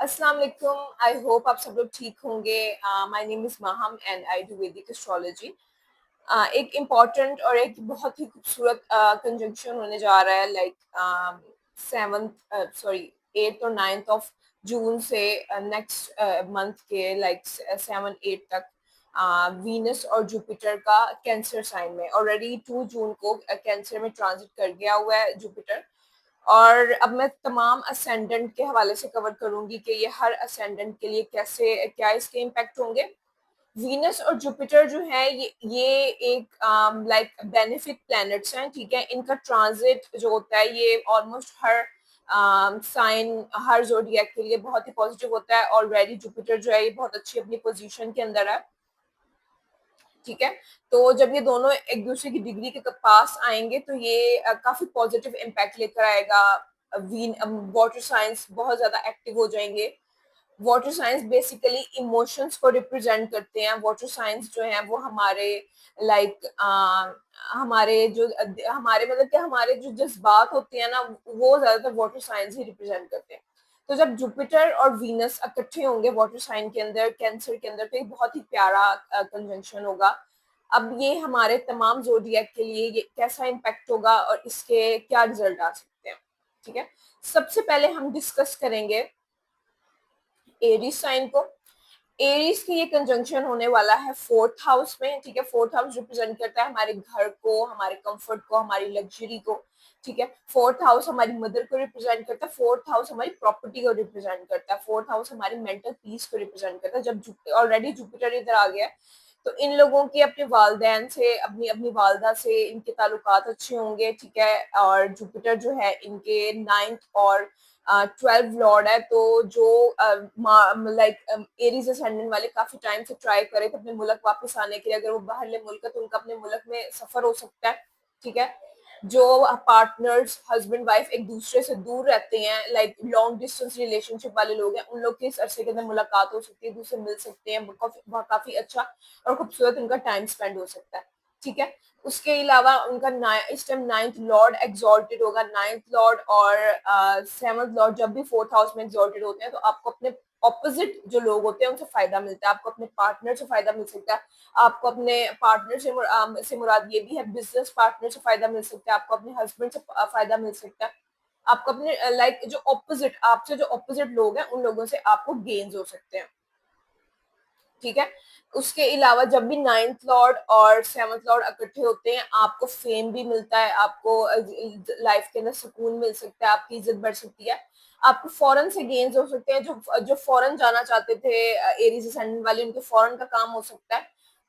अस्सलाम वालेकुम। I hope आप सब लोग ठीक होंगे। My name is Maham and I do वैदिक एस्ट्रोलॉजी। एक इम्पॉर्टेंट और एक बहुत ही खूबसूरत कंजंक्शन होने जा रहा है, लाइक 8 और 9 जून से नेक्स्ट मंथ के लाइक 7-8 तक वीनस और जुपिटर का कैंसर साइन में। ऑलरेडी 2 जून को कैंसर में ट्रांजिट कर गया हुआ है जुपिटर। और अब मैं तमाम असेंडेंट के हवाले से कवर करूंगी कि ये हर असेंडेंट के लिए कैसे क्या इसके इम्पैक्ट होंगे। वीनस और जुपिटर जो है ये एक लाइक बेनिफिट प्लैनेट्स हैं, ठीक है। इनका ट्रांजिट जो होता है ये ऑलमोस्ट हर साइन हर जोडिएक के लिए बहुत ही पॉजिटिव होता है। ऑलरेडी जुपिटर जो है ये बहुत अच्छी अपनी पोजीशन के अंदर है, ठीक है। तो जब ये दोनों एक दूसरे की डिग्री के पास आएंगे तो ये काफी पॉजिटिव इम्पैक्ट लेकर आएगा। वीन वाटर साइंस बहुत ज्यादा एक्टिव हो जाएंगे। वाटर साइंस बेसिकली इमोशंस को रिप्रेजेंट करते हैं। वाटर साइंस जो है वो हमारे लाइक हमारे जो हमारे मतलब कि हमारे जो जज्बात होते हैं ना, वो ज्यादातर वाटर साइंस ही रिप्रेजेंट करते हैं। तो जब जुपिटर और वीनस इकट्ठे होंगे वाटर साइन के अंदर कैंसर के अंदर, तो एक बहुत ही प्यारा कंजंक्शन होगा। अब ये हमारे तमाम जोडिएक के लिए ये कैसा इम्पैक्ट होगा और इसके क्या रिजल्ट आ सकते हैं, ठीक है। सबसे पहले हम डिस्कस करेंगे एरीज साइन को। एरीज की ये कंजंक्शन होने वाला है 4th हाउस में, ठीक है। 4th हाउस रिप्रेजेंट करता है हमारे घर को, हमारे कंफर्ट को, हमारी लग्जरी को, ठीक है। 4th हाउस हमारी मदर को रिप्रेजेंट करता है। 4th हाउस हमारी प्रॉपर्टी को रिप्रेजेंट करता है। 4th हाउस हमारी मेंटल पीस को रिप्रेजेंट करता है। जब ऑलरेडी जुपिटर इधर आ गया है तो इन लोगों की अपने वालदैन से अपनी अपनी वालदा से इनके ताल्लुकात अच्छे होंगे, ठीक है। और जुपिटर जो है इनके 9th और 12 लॉर्ड है। तो जो लाइक एरीज असेंडेंट वाले काफी टाइम से ट्राई करे थे अपने मुल्क वापस आने के लिए, अगर वो बाहरले मुल्क है तो उनका अपने मुल्क में सफर हो सकता है, ठीक है। जो पार्टनर्स हस्बैंड वाइफ एक दूसरे से दूर रहते हैं, लाइक लॉन्ग डिस्टेंस रिलेशनशिप वाले लोग हैं, उन लोग की इस अरसे के अंदर मुलाकात हो सकती है, दूसरे मिल सकते हैं। काफी अच्छा और खूबसूरत उनका टाइम स्पेंड हो सकता है, ठीक है। उसके अलावा उनका इस टाइम 9th लॉर्ड एग्जॉल्टेड होगा। 9th लॉर्ड और 7th लॉर्ड जब भी 4th हाउस में एग्जॉल्टेड होते हैं तो आपको अपने ऑपोजिट जो लोग होते हैं उनसे फायदा मिलता है। आपको अपने पार्टनर से फायदा मिल सकता है। आपको अपने पार्टनर से मुराद ये भी है बिजनेस पार्टनर से फायदा मिल सकता है। आपको अपने हस्बैंड से फायदा मिल सकता है। आपको अपने लाइक जो ऑपोजिट आपसे जो ऑपोजिट लोग हैं उन लोगों से आपको गेन्स हो सकते हैं, ठीक है। उसके अलावा जब भी 9th लॉर्ड और 7th लॉर्ड इकट्ठे होते हैं आपको फेम भी मिलता है। आपको लाइफ के अंदर सुकून मिल सकता है, आपकी इज्जत बढ़ सकती है। आपको फॉरेन से गेन्स हो सकते हैं। जो जो फॉरेन जाना चाहते थे एरीज असेंडेंट वाले, उनके फॉरेन का काम हो सकता है।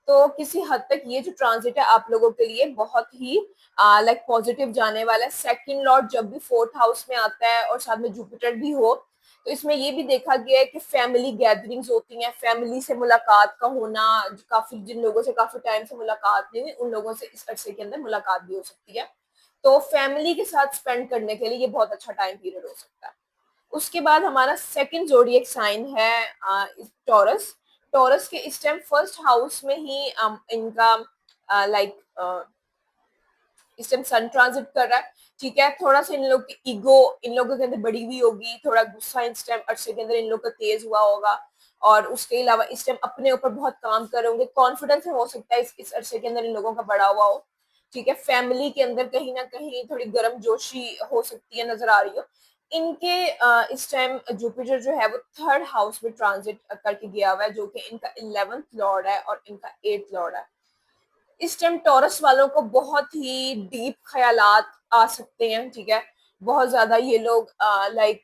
तो किसी हद तक ये जो ट्रांजिट है आप लोगों के लिए बहुत ही लाइक पॉजिटिव जाने वाला है। 2nd लॉर्ड जब भी 4th हाउस में आता है और साथ में जुपिटर भी हो तो इसमें ये भी देखा गया है कि फैमिली गैदरिंग्स होती हैं, फैमिली से मुलाकात का होना। काफी जिन लोगों से काफी टाइम से मुलाकात नहीं हुई उन लोगों से इस अरसे के अंदर मुलाकात भी हो सकती है। तो फैमिली के साथ स्पेंड करने के लिए ये बहुत अच्छा टाइम पीरियड हो सकता है। उसके बाद हमारा सेकंड जोडिएक साइन है टॉरस। टॉरस के इस टाइम 1st हाउस में ही इनका लाइक इस टाइम सन ट्रांजिट कर रहा है, ठीक है। थोड़ा सा इन लोग की ईगो इन लोगों के अंदर बढ़ी हुई होगी, थोड़ा गुस्सा इस टाइम अरसे के अंदर इन लोग का तेज हुआ होगा। और उसके अलावा इस टाइम अपने ऊपर बहुत काम कर रहे होंगे। कॉन्फिडेंस हो सकता है इस अरसे के अंदर इन लोगों का बढ़ा हुआ हो, ठीक है। फैमिली के अंदर कहीं ना कहीं थोड़ी गर्म जोशी हो सकती है, नजर आ रही हो। इनके इस टाइम जुपिटर जो है वो 3rd हाउस में ट्रांजिट करके गया हुआ है, जो कि इनका 11th लॉर्ड है और इनका 8th लॉर्ड है। इस टाइम टॉरस वालों को बहुत ही डीप ख्यालात आ सकते हैं, ठीक है। बहुत ज्यादा ये लोग लाइक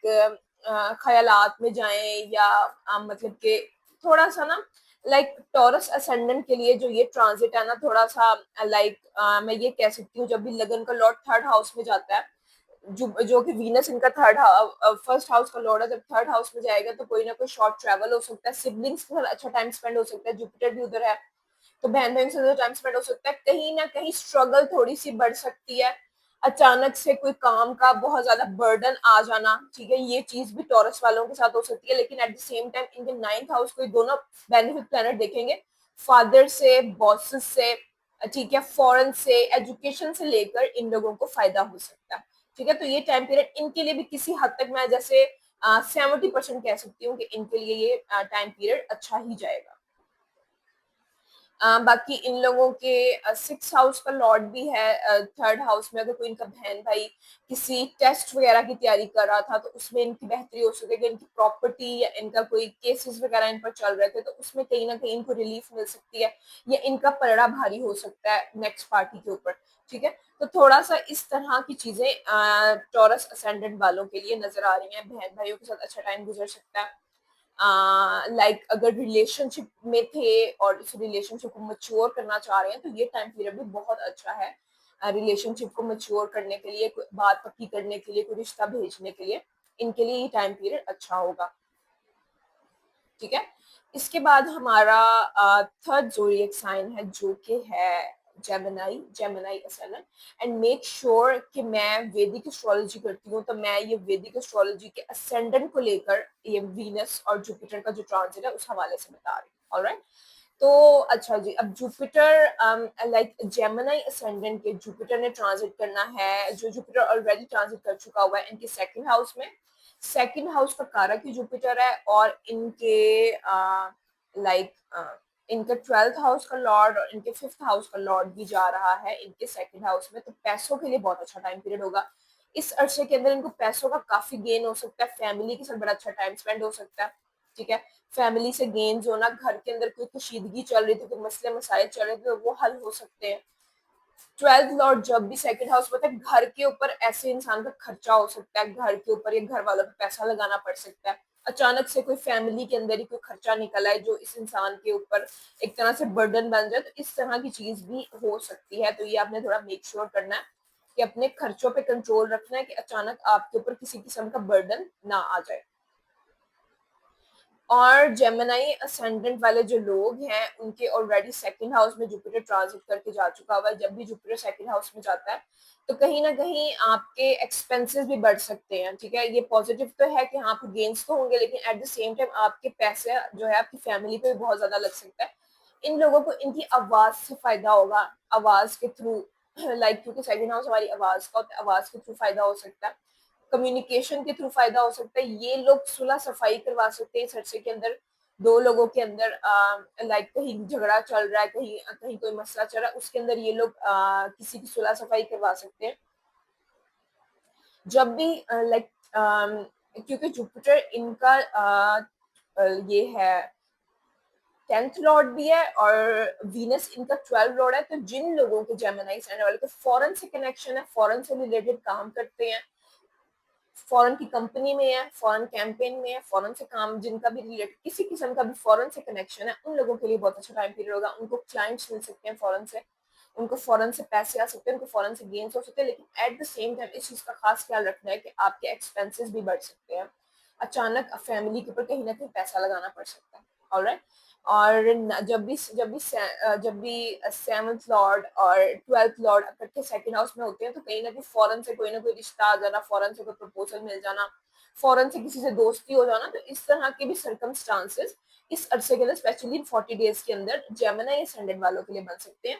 ख्यालात में जाएं या मतलब कि थोड़ा सा ना लाइक टॉरस असेंडेंट के लिए जो ये ट्रांजिट है ना, थोड़ा सा लाइक मैं ये कह सकती हूँ जब भी लगन का लॉर्ड 3rd हाउस में जाता है, जो कि वीनस इनका 1st हाउस का लॉर्ड है, जब 3rd हाउस में जाएगा तो कोई ना कोई शॉर्ट ट्रेवल हो सकता है। सिबलिंग्स के साथ अच्छा टाइम स्पेंड हो सकता है। जुपिटर भी उधर है तो बहन बहन से टाइम स्पेंड हो सकता है। कहीं ना कहीं स्ट्रगल थोड़ी सी बढ़ सकती है। अचानक से कोई काम का बहुत ज्यादा बर्डन आ जाना, ठीक है, ये चीज भी टॉरस वालों के साथ हो सकती है। लेकिन एट द सेम टाइम इनके 9th हाउस को दोनों बेनिफिट प्लैनेट देखेंगे, फादर से, बॉसेस से, ठीक है, फॉरेन से, एजुकेशन से लेकर इन लोगों को फायदा हो सकता है, ठीक है। तो ये टाइम पीरियड इनके लिए भी किसी हद तक मैं जैसे 70% कह सकती हूँ कि इनके लिए ये टाइम पीरियड अच्छा ही जाएगा। बाकी इन लोगों के 6 हाउस का लॉर्ड भी है 3rd हाउस में। अगर कोई इनका बहन भाई किसी टेस्ट वगैरह की तैयारी कर रहा था तो उसमें इनकी बेहतरी हो सकेगी, इनकी प्रॉपर्टी या इनका कोई केसेस वगैरह इन पर चल रहे थे तो उसमें कहीं ना कहीं इनको रिलीफ मिल सकती है, या इनका पलड़ा भारी हो सकता है नेक्स्ट पार्टी के ऊपर। ठीक है, तो थोड़ा सा इस तरह की चीजें टॉरस असेंडेंट वालों के लिए नजर आ रही हैं। बहन भाइयों के साथ अच्छा टाइम गुजर सकता है। अगर रिलेशनशिप में थे और इस रिलेशनशिप को मच्योर करना चाह रहे हैं तो ये टाइम पीरियड भी बहुत अच्छा है रिलेशनशिप को मच्योर करने के लिए, बात पक्की करने के लिए, कोई रिश्ता भेजने के लिए। इनके लिए ये टाइम पीरियड अच्छा होगा। ठीक है, इसके बाद हमारा 3rd ज़ोडिएक साइन है जो कि है Gemini, Gemini ascendant. And make sure कि मैं वैदिक एस्ट्रोलॉजी करती हूँ तो मैं ये वैदिक एस्ट्रोलॉजी के असेंडेंट को लेकर ये वीनस और जुपिटर का जो ट्रांजिट है उस हवाले से बता रही हूँ। ऑलराइट, तो अच्छा जी, अब जुपिटर लाइक जेमिनी असेंडेंट के जुपिटर ने ट्रांजिट करना है, जो जुपिटर ऑलरेडी ट्रांजिट कर चुका हुआ है इनके 2nd हाउस में। 2nd हाउस का कारक ही जुपिटर है और इनके लाइक इनका 12th हाउस का लॉर्ड और इनके 5th हाउस का लॉर्ड भी जा रहा है इनके 2nd हाउस में। तो पैसों के लिए बहुत अच्छा टाइम पीरियड होगा। इस अरसे के अंदर इनको पैसों का काफी गेन हो सकता है, फैमिली के साथ बड़ा अच्छा टाइम स्पेंड हो सकता है। ठीक है, फैमिली से गेन्स होना, घर के अंदर कोई कशीदगी चल रही थी, कोई मसले मसाइल चल रहे थे तो वो हल हो सकते हैं। 12th लॉर्ड जब भी 2nd हाउस में है, घर के ऊपर ऐसे इंसान का खर्चा हो सकता है, घर के ऊपर या घर वालों को पैसा लगाना पड़ सकता है। अचानक से कोई फैमिली के अंदर ही कोई खर्चा निकल आए जो इस इंसान के ऊपर एक तरह से बर्डन बन जाए, तो इस तरह की चीज भी हो सकती है। तो ये आपने थोड़ा मेक श्योर करना है कि अपने खर्चों पे कंट्रोल रखना है कि अचानक आपके ऊपर किसी किस्म का बर्डन ना आ जाए। और जेमिनी असेंडेंट वाले जो लोग हैं उनके ऑलरेडी 2nd हाउस में जुपिटर ट्रांजिट करके जा चुका हुआ है। जब भी जुपिटर 2nd हाउस में जाता है तो कहीं ना कहीं आपके एक्सपेंसेस भी बढ़ सकते हैं। ठीक है, ये पॉजिटिव तो है कि हाँ आपको गेन्स तो होंगे, लेकिन एट द सेम टाइम आपके पैसे जो है आपकी फैमिली पे भी बहुत ज्यादा लग सकता है। इन लोगों को इनकी आवाज से फायदा होगा, आवाज के थ्रू लाइक क्योंकि 2nd हाउस हमारी आवाज का होता है, आवाज के थ्रू फायदा हो सकता है, कम्युनिकेशन के थ्रू फायदा हो सकता है। ये लोग सुलह सफाई करवा सकते हैं इस अरसे के अंदर, दो लोगों के अंदर लाइक कहीं झगड़ा चल रहा है, कहीं कहीं कोई मसला चल रहा है, उसके अंदर ये लोग किसी की सुलह सफाई करवा सकते हैं। जब भी लाइक क्योंकि जुपिटर इनका ये है 10th लॉर्ड भी है और वीनस इनका 12 लॉर्ड है। तो जिन लोगों के जेमिनी रहने वाले को फॉरेन से कनेक्शन है, फॉरेन से रिलेटेड काम करते हैं, फॉरेन की कंपनी में है, फॉरेन कैंपेन में है, फॉरेन से काम जिनका भी रिलेटेड किसी किस्म का भी फॉरेन से कनेक्शन है, उन लोगों के लिए बहुत अच्छा टाइम पीरियड होगा। उनको क्लाइंट्स मिल सकते हैं फॉरेन से, उनको फॉरेन से पैसे आ सकते हैं, उनको फॉरेन से गेन्स हो सकते हैं। लेकिन एट द सेम टाइम इस चीज का खास ख्याल रखना है कि आपके एक्सपेंसेस भी बढ़ सकते हैं, अचानक फैमिली के ऊपर कहीं ना कहीं पैसा लगाना पड़ सकता है। ऑलराइट, और जब भी 7th लॉर्ड और 12th लॉर्ड इकट्ठे 2nd हाउस में होते हैं तो कहीं ना कहीं फॉरेन से कोई ना कोई रिश्ता आ जाना, फॉरेन से कोई प्रपोजल मिल जाना, फॉरेन से किसी से दोस्ती हो जाना, तो इस तरह के भी सर्कमस्टांसेस इस अरसे के अंदर स्पेशली 40 डेज के अंदर जेमिनी असेंडेंट वालों के लिए बन सकते हैं।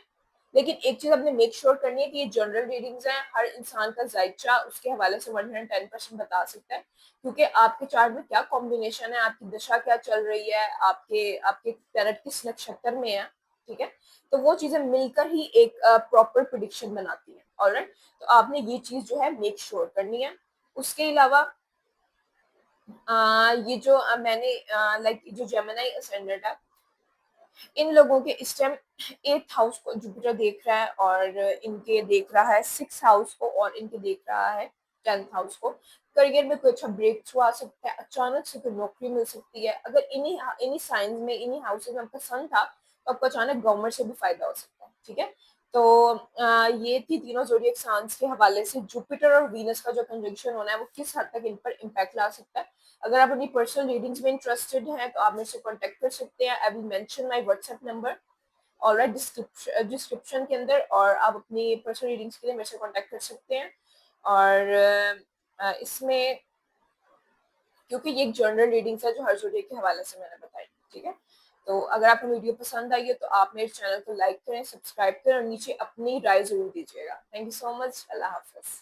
लेकिन एक चीज आपने मेक श्योर करनी है कि ये जनरल रीडिंग्स हैं, हर इंसान का जायचा उसके हवाले से 110% बता सकता है, क्योंकि आपके चार्ट में क्या कॉम्बिनेशन है, आपकी दशा क्या चल रही है, आपके आपके प्लैनेट किस नक्षत्र में है। ठीक है, तो वो चीजें मिलकर ही एक प्रॉपर प्रिडिक्शन बनाती है। ऑलराइट, तो आपने ये चीज जो है मेक श्योर करनी है। उसके अलावा ये जो मैंने लाइक जो जेमिनी असेंडेंट है इन लोगों के इस टाइम 8th हाउस को जुपिटर देख रहा है और इनके देख रहा है 6th हाउस को और इनके देख रहा है 10th हाउस को। करियर में कोई अच्छा ब्रेक थ्रू आ सकता है, अचानक से कोई नौकरी मिल सकती है। अगर इन्हीं इन्हीं साइंस में इन्हीं हाउसेज में आपका सन था तो आपको अचानक गवर्नमेंट से भी फायदा हो सकता है। ठीक है, तो ये थी तीनों जोडिएक साइंस के हवाले से जुपिटर और वीनस का जो कंजंक्शन होना है वो किस हद तक इन पर इम्पैक्ट ला सकता है। अगर आप अपनी पर्सनल रीडिंग्स में इंटरेस्टेड हैं तो आप मेरे से कांटेक्ट कर सकते हैं। I will mention my WhatsApp number alright description के अंदर, और आप अपनी पर्सनल रीडिंग्स के लिए मेरे से कांटेक्ट कर सकते हैं। और इसमें क्योंकि ये एक जनरल रीडिंग्स है जो हर जोडिएक के हवाले से मैंने बताई। ठीक है, तो अगर आपको वीडियो पसंद आई है तो आप मेरे चैनल को लाइक करें, सब्सक्राइब करें और नीचे अपनी राय जरूर दीजिएगा। Thank you so much, Allah Hafiz.